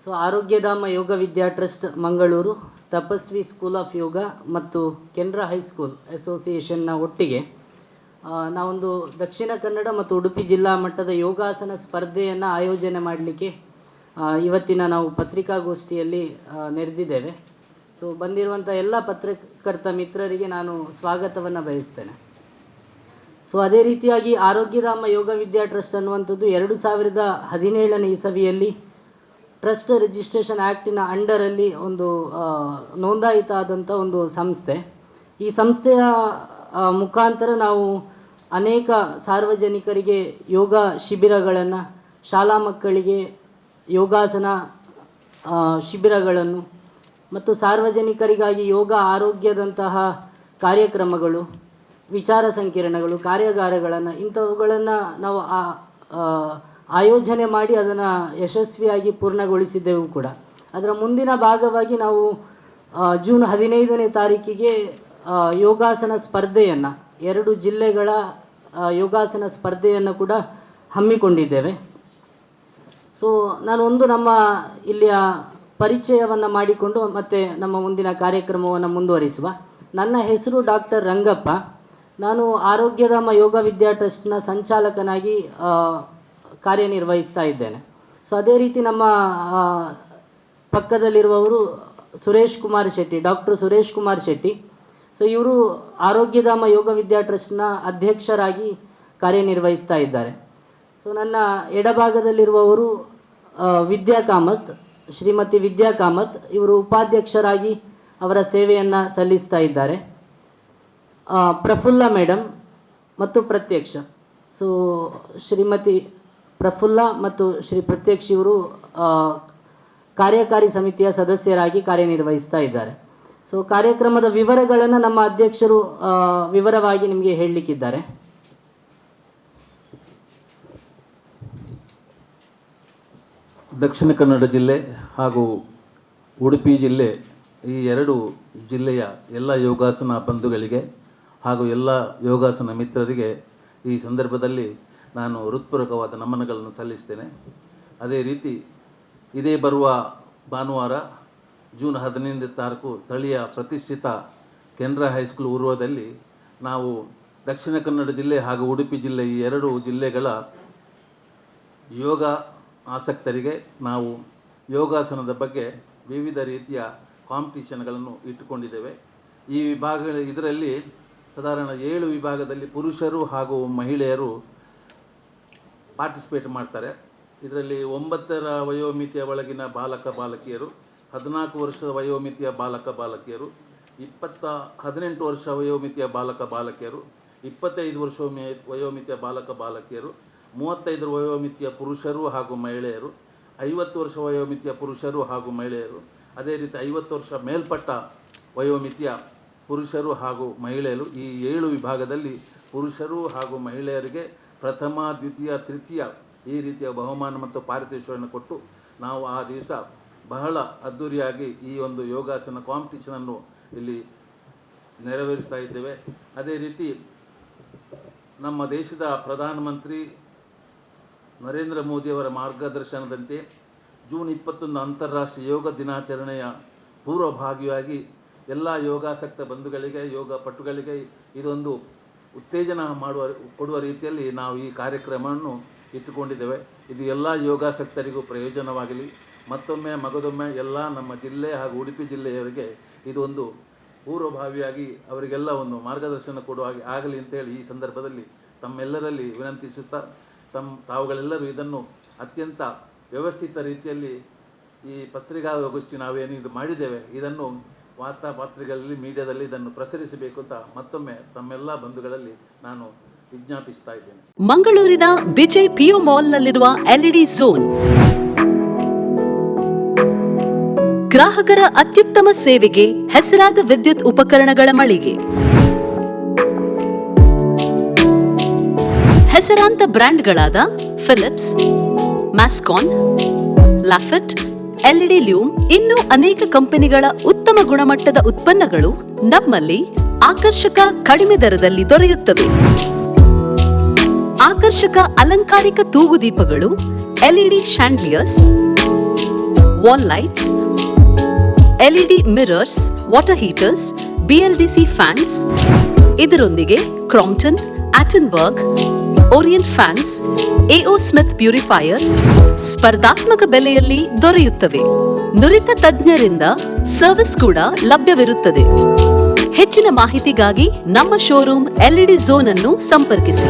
So Arogyadhama yoga Vidya trust Mangaluru, Tapasvi school of ಯೋಗ ಮತ್ತು Canara high school ಅಸೋಸಿಯೇಷನ್ನ ಒಟ್ಟಿಗೆ ನಾವೊಂದು ದಕ್ಷಿಣ ಕನ್ನಡ ಮತ್ತು ಉಡುಪಿ ಜಿಲ್ಲಾ ಮಟ್ಟದ ಯೋಗಾಸನ ಸ್ಪರ್ಧೆಯನ್ನು ಆಯೋಜನೆ ಮಾಡಲಿಕ್ಕೆ ಇವತ್ತಿನ ನಾವು ಪತ್ರಿಕಾಗೋಷ್ಠಿಯಲ್ಲಿ ನೆರೆದಿದ್ದೇವೆ. ಸೊ ಬಂದಿರುವಂಥ ಎಲ್ಲ ಪತ್ರಕರ್ತ ಮಿತ್ರರಿಗೆ ನಾನು ಸ್ವಾಗತವನ್ನು ಬಯಸ್ತೇನೆ. ಸೊ ಅದೇ ರೀತಿಯಾಗಿ ಆರೋಗ್ಯಧಾಮ ಯೋಗ ವಿದ್ಯಾ ಟ್ರಸ್ಟ್ ಅನ್ನುವಂಥದ್ದು 2017ನೇ ಇಸವಿಯಲ್ಲಿ ಟ್ರಸ್ಟ್ ರಿಜಿಸ್ಟ್ರೇಷನ್ ಆ್ಯಕ್ಟಿನ ಅಂಡರಲ್ಲಿ ಒಂದು ನೋಂದಾಯಿತ ಆದಂಥ ಒಂದು ಸಂಸ್ಥೆ. ಈ ಸಂಸ್ಥೆಯ ಮುಖಾಂತರ ನಾವು ಅನೇಕ ಸಾರ್ವಜನಿಕರಿಗೆ ಯೋಗ ಶಿಬಿರಗಳನ್ನು, ಶಾಲಾ ಮಕ್ಕಳಿಗೆ ಯೋಗಾಸನ ಶಿಬಿರಗಳನ್ನು ಮತ್ತು ಸಾರ್ವಜನಿಕರಿಗಾಗಿ ಯೋಗ ಆರೋಗ್ಯದಂತಹ ಕಾರ್ಯಕ್ರಮಗಳು, ವಿಚಾರ ಸಂಕಿರಣಗಳು, ಕಾರ್ಯಾಗಾರಗಳನ್ನು ಇಂಥವುಗಳನ್ನು ನಾವು ಆಯೋಜನೆ ಮಾಡಿ ಅದನ್ನು ಯಶಸ್ವಿಯಾಗಿ ಪೂರ್ಣಗೊಳಿಸಿದ್ದೆವು ಕೂಡ. ಅದರ ಮುಂದಿನ ಭಾಗವಾಗಿ ನಾವು ಜೂನ್ 15ನೇ ತಾರೀಕಿಗೆ ಯೋಗಾಸನ ಸ್ಪರ್ಧೆಯನ್ನು 2 ಜಿಲ್ಲೆಗಳ ಯೋಗಾಸನ ಸ್ಪರ್ಧೆಯನ್ನು ಕೂಡ ಹಮ್ಮಿಕೊಂಡಿದ್ದೇವೆ. ಸೊ ನಾನು ನಮ್ಮ ಇಲ್ಲಿಯ ಪರಿಚಯವನ್ನು ಮಾಡಿಕೊಂಡು ಮತ್ತೆ ನಮ್ಮ ಮುಂದಿನ ಕಾರ್ಯಕ್ರಮವನ್ನು ಮುಂದುವರಿಸುವ. ನನ್ನ ಹೆಸರು ಡಾಕ್ಟರ್ ರಂಗಪ್ಪ. ನಾನು ಆರೋಗ್ಯಧಾಮ ಯೋಗ ವಿದ್ಯಾ ಟ್ರಸ್ಟ್ನ ಸಂಚಾಲಕನಾಗಿ ಕಾರ್ಯನಿರ್ವಹಿಸ್ತಾ ಇದ್ದೇನೆ. ಸೊ ಅದೇ ರೀತಿ ನಮ್ಮ ಪಕ್ಕದಲ್ಲಿರುವವರು ಸುರೇಶ್ ಕುಮಾರ್ ಶೆಟ್ಟಿ, ಡಾಕ್ಟರ್ ಸುರೇಶ್ ಕುಮಾರ್ ಶೆಟ್ಟಿ. ಸೊ ಇವರು ಆರೋಗ್ಯಧಾಮ ಯೋಗ ವಿದ್ಯಾ ಟ್ರಸ್ಟ್ನ ಅಧ್ಯಕ್ಷರಾಗಿ ಕಾರ್ಯನಿರ್ವಹಿಸ್ತಾ ಇದ್ದಾರೆ. ಸೊ ನನ್ನ ಎಡಭಾಗದಲ್ಲಿರುವವರು ವಿದ್ಯಾ ಕಾಮತ್, ಶ್ರೀಮತಿ ವಿದ್ಯಾ ಕಾಮತ್. ಇವರು ಉಪಾಧ್ಯಕ್ಷರಾಗಿ ಅವರ ಸೇವೆಯನ್ನು ಸಲ್ಲಿಸ್ತಾ ಇದ್ದಾರೆ. ಪ್ರಫುಲ್ಲ ಮೇಡಮ್ ಮತ್ತು ಪ್ರತ್ಯಕ್ಷ. ಸೊ ಶ್ರೀಮತಿ ಪ್ರಫುಲ್ಲ ಮತ್ತು ಶ್ರೀ ಪ್ರತ್ಯಕ್ಷ ಇವರು ಕಾರ್ಯಕಾರಿ ಸಮಿತಿಯ ಸದಸ್ಯರಾಗಿ ಕಾರ್ಯನಿರ್ವಹಿಸ್ತಾ ಇದ್ದಾರೆ. ಸೊ ಕಾರ್ಯಕ್ರಮದ ವಿವರಗಳನ್ನು ನಮ್ಮ ಅಧ್ಯಕ್ಷರು ವಿವರವಾಗಿ ನಿಮಗೆ ಹೇಳಲಿಕ್ಕಿದ್ದಾರೆ. ದಕ್ಷಿಣ ಕನ್ನಡ ಜಿಲ್ಲೆ ಹಾಗೂ ಉಡುಪಿ ಜಿಲ್ಲೆ, ಈ 2 ಜಿಲ್ಲೆಯ ಎಲ್ಲ ಯೋಗಾಸನ ಬಂಧುಗಳಿಗೆ ಹಾಗೂ ಎಲ್ಲ ಯೋಗಾಸನ ಮಿತ್ರರಿಗೆ ಈ ಸಂದರ್ಭದಲ್ಲಿ ನಾನು ಹೃತ್ಪೂರ್ವಕವಾದ ನಮನಗಳನ್ನು ಸಲ್ಲಿಸ್ತೇನೆ. ಅದೇ ರೀತಿ ಇದೇ ಬರುವ ಭಾನುವಾರ ಜೂನ್ 15ನೇ ತಾರೀಕು ಸ್ಥಳೀಯ ಪ್ರತಿಷ್ಠಿತ ಕೆನರಾ ಹೈಸ್ಕೂಲ್ ಊರ್ವದಲ್ಲಿ ನಾವು ದಕ್ಷಿಣ ಕನ್ನಡ ಜಿಲ್ಲೆ ಹಾಗೂ ಉಡುಪಿ ಜಿಲ್ಲೆ, ಈ 2 ಜಿಲ್ಲೆಗಳ ಯೋಗ ಆಸಕ್ತರಿಗೆ ನಾವು ಯೋಗಾಸನದ ಬಗ್ಗೆ ವಿವಿಧ ರೀತಿಯ ಕಾಂಪಿಟೇಷನ್ಗಳನ್ನು ಇಟ್ಟುಕೊಂಡಿದ್ದೇವೆ. ಈ ಇದರಲ್ಲಿ ಸಾಧಾರಣ 7 ವಿಭಾಗದಲ್ಲಿ ಪುರುಷರು ಹಾಗೂ ಮಹಿಳೆಯರು ಪಾರ್ಟಿಸಿಪೇಟ್ ಮಾಡ್ತಾರೆ. ಇದರಲ್ಲಿ 9ರ ವಯೋಮಿತಿಯ ಒಳಗಿನ ಬಾಲಕ ಬಾಲಕಿಯರು, 14 ವರ್ಷದ ವಯೋಮಿತಿಯ ಬಾಲಕ ಬಾಲಕಿಯರು, 18 ವರ್ಷ ವಯೋಮಿತಿಯ ಬಾಲಕ ಬಾಲಕಿಯರು, 25 ವರ್ಷ ವಯೋಮಿತಿಯ ಬಾಲಕ ಬಾಲಕಿಯರು, 35 ವಯೋಮಿತಿಯ ಪುರುಷರು ಹಾಗೂ ಮಹಿಳೆಯರು, 50 ವರ್ಷ ವಯೋಮಿತಿಯ ಪುರುಷರು ಹಾಗೂ ಮಹಿಳೆಯರು, ಅದೇ ರೀತಿ 50 ವರ್ಷ ಮೇಲ್ಪಟ್ಟ ವಯೋಮಿತಿಯ ಪುರುಷರು ಹಾಗೂ ಮಹಿಳೆಯರು. ಈ 7 ವಿಭಾಗದಲ್ಲಿ ಪುರುಷರು ಹಾಗೂ ಮಹಿಳೆಯರಿಗೆ ಪ್ರಥಮ, ದ್ವಿತೀಯ, ತೃತೀಯ ಈ ರೀತಿಯ ಬಹುಮಾನ ಮತ್ತು ಪಾರಿತೋಷಿಕವನ್ನು ಕೊಟ್ಟು ನಾವು ಆ ದಿವಸ ಬಹಳ ಅದ್ಧೂರಿಯಾಗಿ ಈ ಒಂದು ಯೋಗಾಸನ ಕಾಂಪಿಟೇಷನನ್ನು ಇಲ್ಲಿ ನೆರವೇರಿಸ್ತಾ ಇದ್ದೇವೆ. ಅದೇ ರೀತಿ ನಮ್ಮ ದೇಶದ ಪ್ರಧಾನಮಂತ್ರಿ ನರೇಂದ್ರ ಮೋದಿಯವರ ಮಾರ್ಗದರ್ಶನದಂತೆ ಜೂನ್ 21 ಅಂತಾರಾಷ್ಟ್ರೀಯ ಯೋಗ ದಿನಾಚರಣೆಯ ಪೂರ್ವಭಾವಿಯಾಗಿ ಎಲ್ಲ ಯೋಗಾಸಕ್ತ ಬಂಧುಗಳಿಗೆ, ಯೋಗ ಪಟುಗಳಿಗೆ ಇದೊಂದು ಉತ್ತೇಜನ ಕೊಡುವ ರೀತಿಯಲ್ಲಿ ನಾವು ಈ ಕಾರ್ಯಕ್ರಮವನ್ನು ಇಟ್ಟುಕೊಂಡಿದ್ದೇವೆ. ಇದು ಎಲ್ಲ ಯೋಗಾಸಕ್ತರಿಗೂ ಪ್ರಯೋಜನವಾಗಲಿ. ಮಗದೊಮ್ಮೆ ಎಲ್ಲ ನಮ್ಮ ಜಿಲ್ಲೆ ಹಾಗೂ ಉಡುಪಿ ಜಿಲ್ಲೆಯವರಿಗೆ ಇದೊಂದು ಪೂರ್ವಭಾವಿಯಾಗಿ ಅವರಿಗೆಲ್ಲ ಒಂದು ಮಾರ್ಗದರ್ಶನ ಕೊಡುವ ಹಾಗೆ ಆಗಲಿ ಅಂತೇಳಿ ಈ ಸಂದರ್ಭದಲ್ಲಿ ತಮ್ಮೆಲ್ಲರಲ್ಲಿ ವಿನಂತಿಸುತ್ತಾ, ತಾವುಗಳೆಲ್ಲರೂ ಇದನ್ನು ಅತ್ಯಂತ ವ್ಯವಸ್ಥಿತ ರೀತಿಯಲ್ಲಿ ಈ ಪತ್ರಿಕಾಗೋಷ್ಠಿ ನಾವೇನು ಇದು ಮಾಡಿದ್ದೇವೆ ಇದನ್ನು ವಾರ್ತಾಪತ್ರಿಕೆಗಳಲ್ಲಿ, ಮೀಡಿಯಾದಲ್ಲಿ ಇದನ್ನು ಪ್ರಸರಿಸಬೇಕು ಅಂತ ಮತ್ತೊಮ್ಮೆ ತಮ್ಮೆಲ್ಲ ಬಂಧುಗಳಲ್ಲಿ ನಾನು ವಿಜ್ಞಾಪಿಸ್ತಾ ಇದ್ದೇನೆ. ಮಂಗಳೂರಿನ ವಿಜಯ್ ಪಿಯು ಮಾಲ್ನಲ್ಲಿರುವ LED ಝೋನ್ ಗ್ರಾಹಕರ ಅತ್ಯುತ್ತಮ ಸೇವೆಗೆ ಹೆಸರಾದ ವಿದ್ಯುತ್ ಉಪಕರಣಗಳ ಮಳಿಗೆ. ಹೆಸರಾಂತ ಬ್ರ್ಯಾಂಡ್ಗಳಾದ ಫಿಲಿಪ್ಸ್, ಮ್ಯಾಸ್ಕಾನ್, ಲಾಫೆಟ್, LED ಲ್ಯೂಮ್ ಇನ್ನೂ ಅನೇಕ ಕಂಪನಿಗಳ ಉತ್ತಮ ಗುಣಮಟ್ಟದ ಉತ್ಪನ್ನಗಳು ನಮ್ಮಲ್ಲಿ ಆಕರ್ಷಕ ಕಡಿಮೆ ದರದಲ್ಲಿ ದೊರೆಯುತ್ತವೆ. ಆಕರ್ಷಕ ಅಲಂಕಾರಿಕ ತೂಗುದೀಪಗಳು, LED chandeliers, wall lights, LED mirrors, water heaters, BLDC fans, ಇದರೊಂದಿಗೆ Crompton, Atomberg, Orient fans, AO Smith purifier ಸ್ಪರ್ಧಾತ್ಮಕ ಬೆಲೆಯಲ್ಲಿ ದೊರೆಯುತ್ತವೆ. ನುರಿತ ತಜ್ಞರಿಂದ ಸರ್ವಿಸ್ ಕೂಡ ಲಭ್ಯವಿರುತ್ತದೆ. ಹೆಚ್ಚಿನ ಮಾಹಿತಿಗಾಗಿ ನಮ್ಮ ಶೋರೂಮ್ LED ಝೋನ್ ಅನ್ನು ಸಂಪರ್ಕಿಸಿ.